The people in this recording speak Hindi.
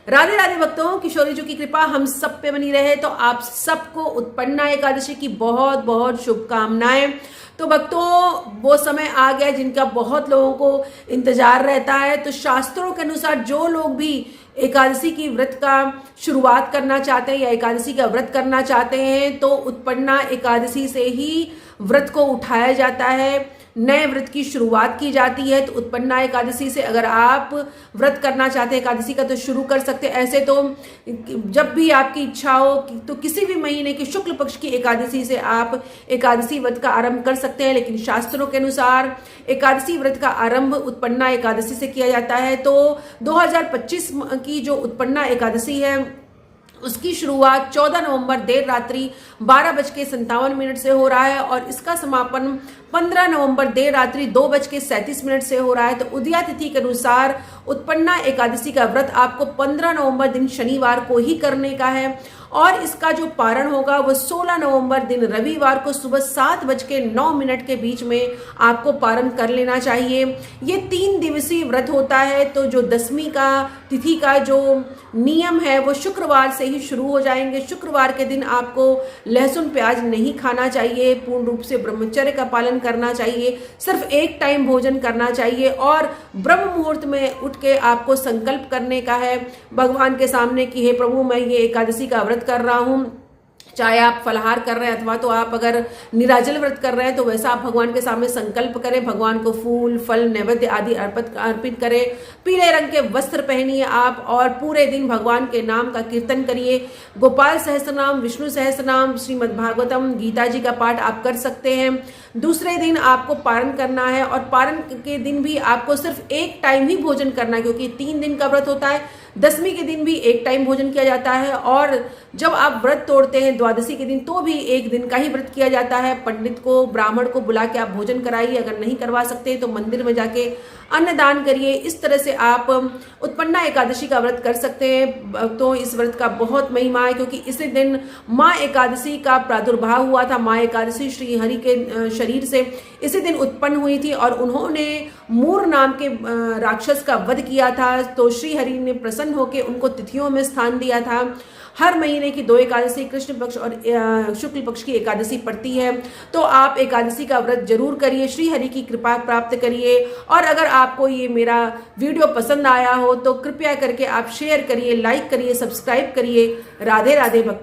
राधे राधे भक्तों, किशोरी जी की कृपा हम सब पे बनी रहे। तो आप सबको उत्पन्ना एकादशी की बहुत बहुत शुभकामनाएं। तो भक्तों, वो समय आ गया जिनका बहुत लोगों को इंतजार रहता है। तो शास्त्रों के अनुसार जो लोग भी एकादशी की व्रत का शुरुआत करना चाहते हैं या एकादशी का व्रत करना चाहते हैं, तो उत्पन्ना एकादशी से ही व्रत को उठाया जाता है, नए व्रत की शुरुआत की जाती है। तो उत्पन्ना एकादशी से अगर आप व्रत करना चाहते हैं एकादशी का, तो शुरू कर सकते हैं। ऐसे तो जब भी आपकी इच्छा हो तो किसी भी महीने की शुक्ल पक्ष की एकादशी से आप एकादशी व्रत का आरंभ कर सकते हैं, लेकिन शास्त्रों के अनुसार एकादशी व्रत का आरंभ उत्पन्ना एकादशी से किया जाता है। तो 2025 की जो उत्पन्ना एकादशी है उसकी शुरुआत 14 नवंबर देर रात्रि 12:57 से हो रहा है और इसका समापन 15 नवंबर देर रात्रि 2:37 से हो रहा है। तो उदया तिथि के अनुसार उत्पन्ना एकादशी का व्रत आपको 15 नवंबर दिन शनिवार को ही करने का है और इसका जो पारण होगा वो 16 नवंबर दिन रविवार को सुबह 7:09 के बीच में आपको पारण कर लेना चाहिए। ये 3 दिवसीय व्रत होता है। तो जो 10वीं का तिथि का जो नियम है वो शुक्रवार से ही शुरू हो जाएंगे। शुक्रवार के दिन आपको लहसुन प्याज नहीं खाना चाहिए, पूर्ण रूप से ब्रह्मचर्य का पालन करना चाहिए, सिर्फ एक टाइम भोजन करना चाहिए और ब्रह्म मुहूर्त में उठ के आपको संकल्प करने का है भगवान के सामने कि हे प्रभु, मैं ये एकादशी का व्रत कर रहा हूँ। चाहे आप फलाहार कर रहे हैं अथवा तो आप अगर निराजल व्रत कर रहे हैं, तो वैसा आप भगवान के सामने संकल्प करें, भगवान को फूल फल नैवेद्य आदि अर्पित करें, पीले रंग के वस्त्र पहनिए आप और पूरे दिन भगवान के नाम का कीर्तन करिए। गोपाल सहस्त्रनाम, विष्णु सहस्त्रनाम, श्रीमद् भागवतम, गीता जी का पाठ आप कर सकते हैं। दूसरे दिन आपको पारण करना है और पारण के दिन भी आपको सिर्फ एक टाइम ही भोजन करना है, क्योंकि 3 दिन का व्रत होता है। 10वीं के दिन भी एक टाइम भोजन किया जाता है और जब आप व्रत तोड़ते हैं द्वादशी के दिन, तो भी एक दिन का ही व्रत किया जाता है। पंडित को, ब्राह्मण को बुला के आप भोजन कराइए, अगर नहीं करवा सकते तो मंदिर में जाके अन्नदान करिए। इस तरह से आप उत्पन्ना एकादशी का व्रत कर सकते हैं। तो इस व्रत का बहुत महिमा है, क्योंकि इसी दिन माँ एकादशी का प्रादुर्भाव हुआ था। माँ एकादशी श्री हरि के शरीर से इसी दिन उत्पन्न हुई थी और उन्होंने मूर नाम के राक्षस का वध किया था। तो श्री हरि ने प्रसन्न होकर उनको तिथियों में स्थान दिया था। हर महीने की 2 एकादशी, कृष्ण पक्ष और शुक्ल पक्ष की एकादशी पड़ती है। तो आप एकादशी का व्रत जरूर करिए, श्री हरि की कृपा प्राप्त करिए। और अगर आपको ये मेरा वीडियो पसंद आया हो तो कृपया करके आप शेयर करिए, लाइक करिए, सब्सक्राइब करिए। राधे राधे भक्तों।